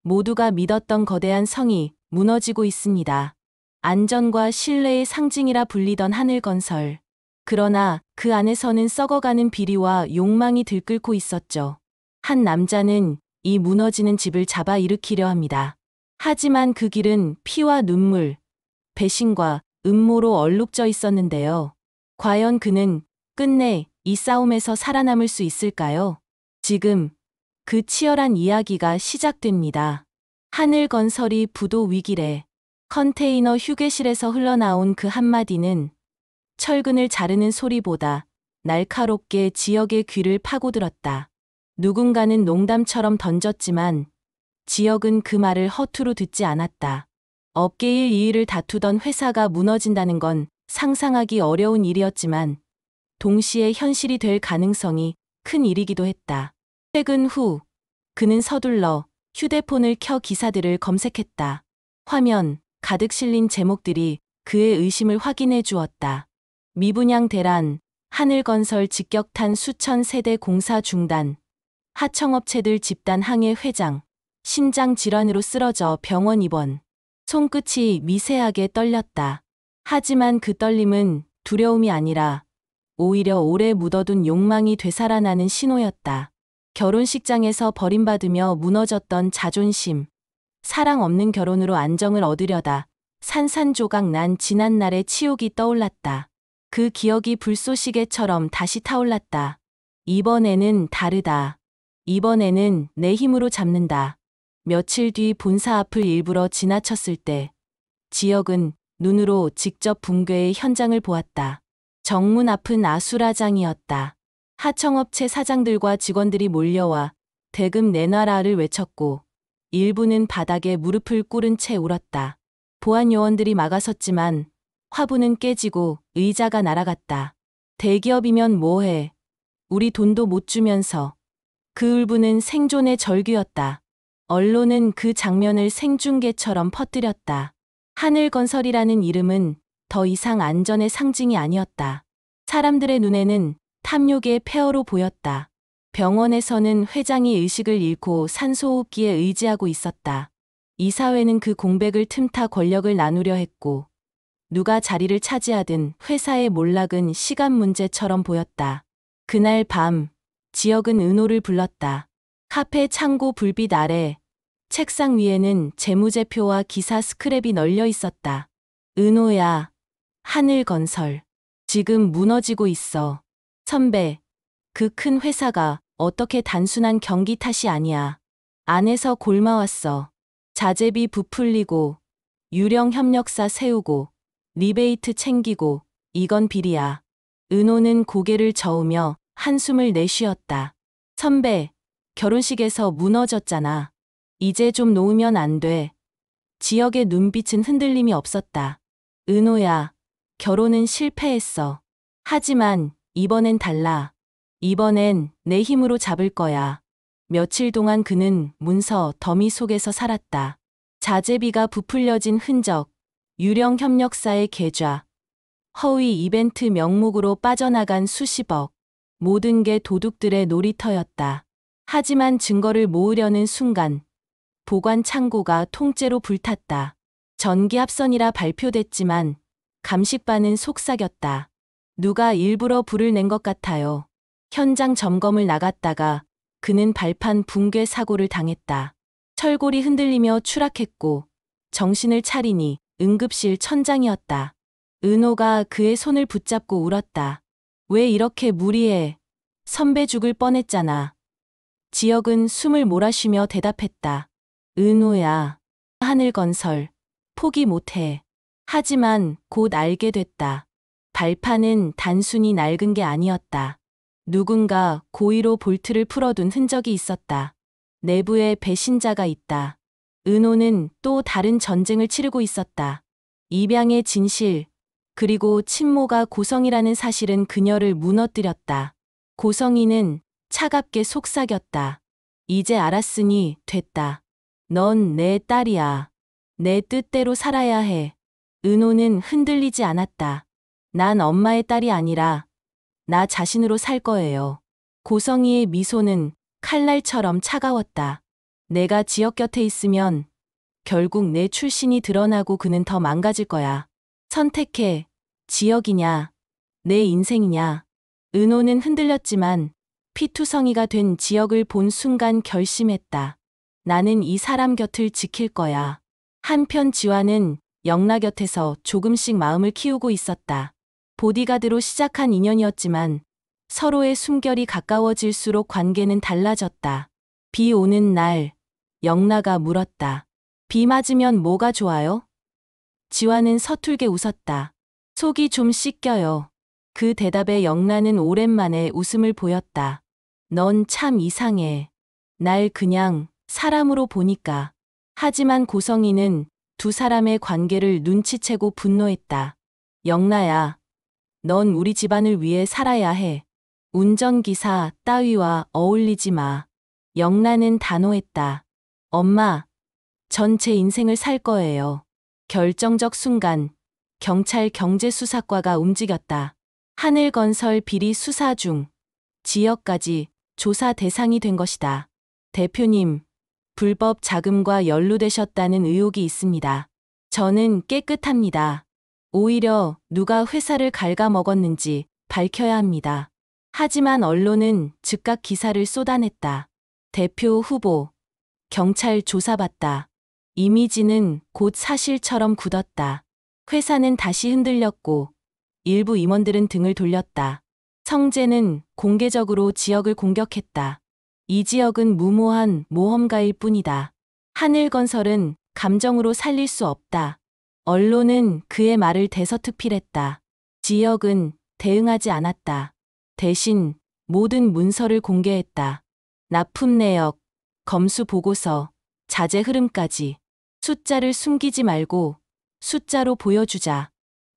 모두가 믿었던 거대한 성이 무너지고 있습니다. 안전과 신뢰의 상징이라 불리던 하늘건설. 그러나 그 안에서는 썩어가는 비리와 욕망이 들끓고 있었죠. 한 남자는 이 무너지는 집을 잡아 일으키려 합니다. 하지만 그 길은 피와 눈물, 배신과 음모로 얼룩져 있었는데요. 과연 그는 끝내 이 싸움에서 살아남을 수 있을까요? 지금 그 치열한 이야기가 시작됩니다. 하늘건설이 부도 위기래. 컨테이너 휴게실에서 흘러나온 그 한마디는 철근을 자르는 소리보다 날카롭게 지역의 귀를 파고들었다. 누군가는 농담처럼 던졌지만 지역은 그 말을 허투루 듣지 않았다. 업계 1, 2위를 다투던 회사가 무너진다는 건 상상하기 어려운 일이었지만 동시에 현실이 될 가능성이 큰 일이기도 했다. 퇴근 후 그는 서둘러 휴대폰을 켜 기사들을 검색했다. 화면 가득 실린 제목들이 그의 의심을 확인해 주었다. 미분양 대란, 하늘건설 직격탄 수천 세대 공사 중단, 하청업체들 집단 항해 회장, 신장 질환으로 쓰러져 병원 입원. 손끝이 미세하게 떨렸다. 하지만 그 떨림은 두려움이 아니라 오히려 오래 묻어둔 욕망이 되살아나는 신호였다. 결혼식장에서 버림받으며 무너졌던 자존심, 사랑 없는 결혼으로 안정을 얻으려다 산산조각 난 지난날의 치욕이 떠올랐다. 그 기억이 불쏘시개처럼 다시 타올랐다. 이번에는 다르다. 이번에는 내 힘으로 잡는다. 며칠 뒤 본사 앞을 일부러 지나쳤을 때 지역은 눈으로 직접 붕괴의 현장을 보았다. 정문 앞은 아수라장이었다. 하청업체 사장들과 직원들이 몰려와 대금 내놔라를 외쳤고 일부는 바닥에 무릎을 꿇은 채 울었다. 보안 요원들이 막아섰지만 화분은 깨지고 의자가 날아갔다. 대기업이면 뭐해. 우리 돈도 못 주면서. 그 울분은 생존의 절규였다. 언론은 그 장면을 생중계처럼 퍼뜨렸다. 하늘건설이라는 이름은 더 이상 안전의 상징이 아니었다. 사람들의 눈에는 탐욕의 폐허로 보였다. 병원에서는 회장이 의식을 잃고 산소호흡기에 의지하고 있었다. 이사회는 그 공백을 틈타 권력을 나누려 했고 누가 자리를 차지하든 회사의 몰락은 시간 문제처럼 보였다. 그날 밤 지역은 은호를 불렀다. 카페 창고 불빛 아래 책상 위에는 재무제표와 기사 스크랩이 널려 있었다. 은호야, 하늘건설. 지금 무너지고 있어. 선배, 그 큰 회사가 어떻게 단순한 경기 탓이 아니야. 안에서 골마왔어. 자재비 부풀리고, 유령 협력사 세우고, 리베이트 챙기고, 이건 비리야. 은호는 고개를 저으며 한숨을 내쉬었다. 선배, 결혼식에서 무너졌잖아. 이제 좀 놓으면 안 돼. 지역의 눈빛은 흔들림이 없었다. 은호야, 결혼은 실패했어. 하지만 이번엔 달라. 이번엔 내 힘으로 잡을 거야. 며칠 동안 그는 문서 더미 속에서 살았다. 자재비가 부풀려진 흔적, 유령 협력사의 계좌, 허위 이벤트 명목으로 빠져나간 수십억, 모든 게 도둑들의 놀이터였다. 하지만 증거를 모으려는 순간 보관 창고가 통째로 불탔다. 전기합선이라 발표됐지만 감식반은 속삭였다. 누가 일부러 불을 낸 것 같아요. 현장 점검을 나갔다가 그는 발판 붕괴 사고를 당했다. 철골이 흔들리며 추락했고 정신을 차리니 응급실 천장이었다. 은호가 그의 손을 붙잡고 울었다. 왜 이렇게 무리해? 선배 죽을 뻔했잖아. 지역은 숨을 몰아쉬며 대답했다. 은호야, 하늘건설, 포기 못해. 하지만 곧 알게 됐다. 발판은 단순히 낡은 게 아니었다. 누군가 고의로 볼트를 풀어둔 흔적이 있었다. 내부에 배신자가 있다. 은호는 또 다른 전쟁을 치르고 있었다. 입양의 진실, 그리고 친모가 고성이라는 사실은 그녀를 무너뜨렸다. 고성이는 차갑게 속삭였다. 이제 알았으니 됐다. 넌 내 딸이야. 내 뜻대로 살아야 해. 은호는 흔들리지 않았다. 난 엄마의 딸이 아니라 나 자신으로 살 거예요. 고성이의 미소는 칼날처럼 차가웠다. 내가 지역 곁에 있으면 결국 내 출신이 드러나고 그는 더 망가질 거야. 선택해. 지역이냐, 내 인생이냐. 은호는 흔들렸지만 피투성이가 된 지역을 본 순간 결심했다. 나는 이 사람 곁을 지킬 거야. 한편 지화는 영라 곁에서 조금씩 마음을 키우고 있었다. 보디가드로 시작한 인연이었지만 서로의 숨결이 가까워질수록 관계는 달라졌다. 비 오는 날, 영라가 물었다. 비 맞으면 뭐가 좋아요? 지화는 서툴게 웃었다. 속이 좀 씻겨요. 그 대답에 영라는 오랜만에 웃음을 보였다. 넌 참 이상해. 날 그냥 사람으로 보니까. 하지만 고성이는 두 사람의 관계를 눈치채고 분노했다. 영라야, 넌 우리 집안을 위해 살아야 해. 운전기사 따위와 어울리지 마. 영라는 단호했다. 엄마, 전 제 인생을 살 거예요. 결정적 순간, 경찰 경제수사과가 움직였다. 하늘건설 비리 수사 중, 지역까지 조사 대상이 된 것이다. 대표님, 불법 자금과 연루되셨다는 의혹이 있습니다. 저는 깨끗합니다. 오히려 누가 회사를 갉아먹었는지 밝혀야 합니다. 하지만 언론은 즉각 기사를 쏟아냈다. 대표 후보, 경찰 조사받다. 이미지는 곧 사실처럼 굳었다. 회사는 다시 흔들렸고 일부 임원들은 등을 돌렸다. 성재는 공개적으로 지역을 공격했다. 이 지역은 무모한 모험가일 뿐이다. 하늘건설은 감정으로 살릴 수 없다. 언론은 그의 말을 대서특필했다. 지역은 대응하지 않았다. 대신 모든 문서를 공개했다. 납품 내역, 검수 보고서, 자재 흐름까지. 숫자를 숨기지 말고 숫자로 보여주자.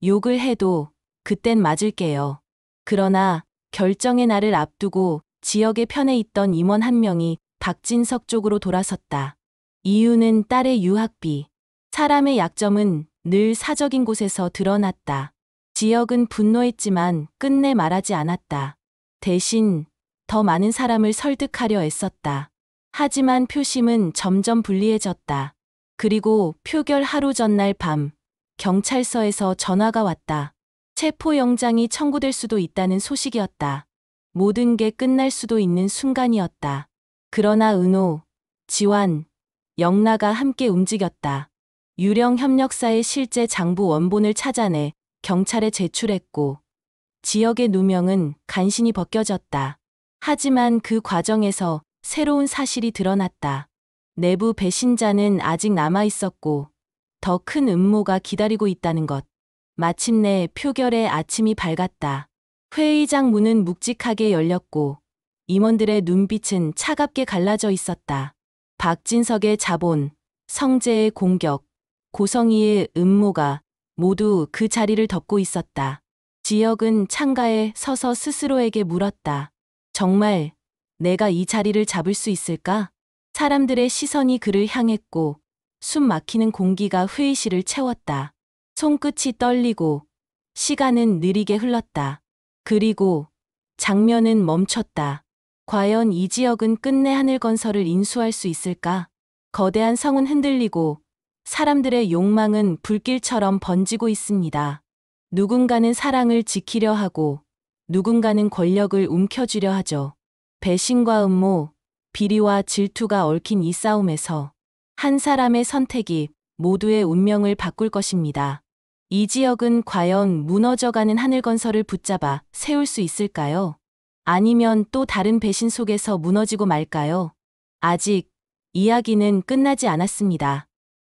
욕을 해도 그땐 맞을게요. 그러나 결정의 날을 앞두고 지역의 편에 있던 임원 한 명이 박진석 쪽으로 돌아섰다. 이유는 딸의 유학비. 사람의 약점은 늘 사적인 곳에서 드러났다. 지역은 분노했지만 끝내 말하지 않았다. 대신 더 많은 사람을 설득하려 애썼다. 하지만 표심은 점점 불리해졌다. 그리고 표결 하루 전날 밤, 경찰서에서 전화가 왔다. 체포영장이 청구될 수도 있다는 소식이었다. 모든 게 끝날 수도 있는 순간이었다. 그러나 은호, 지환, 영라가 함께 움직였다. 유령 협력사의 실제 장부 원본을 찾아내 경찰에 제출했고 지역의 누명은 간신히 벗겨졌다. 하지만 그 과정에서 새로운 사실이 드러났다. 내부 배신자는 아직 남아 있었고 더 큰 음모가 기다리고 있다는 것. 마침내 표결의 아침이 밝았다. 회의장 문은 묵직하게 열렸고 임원들의 눈빛은 차갑게 갈라져 있었다. 박진석의 자본, 성재의 공격, 고성이의 음모가 모두 그 자리를 덮고 있었다. 지역은 창가에 서서 스스로에게 물었다. 정말 내가 이 자리를 잡을 수 있을까? 사람들의 시선이 그를 향했고 숨 막히는 공기가 회의실을 채웠다. 손끝이 떨리고 시간은 느리게 흘렀다. 그리고 장면은 멈췄다. 과연 이 지역은 끝내 하늘건설을 인수할 수 있을까? 거대한 성은 흔들리고 사람들의 욕망은 불길처럼 번지고 있습니다. 누군가는 사랑을 지키려 하고 누군가는 권력을 움켜쥐려 하죠. 배신과 음모, 비리와 질투가 얽힌 이 싸움에서 한 사람의 선택이 모두의 운명을 바꿀 것입니다. 이 지역은 과연 무너져가는 하늘건설을 붙잡아 세울 수 있을까요? 아니면 또 다른 배신 속에서 무너지고 말까요? 아직 이야기는 끝나지 않았습니다.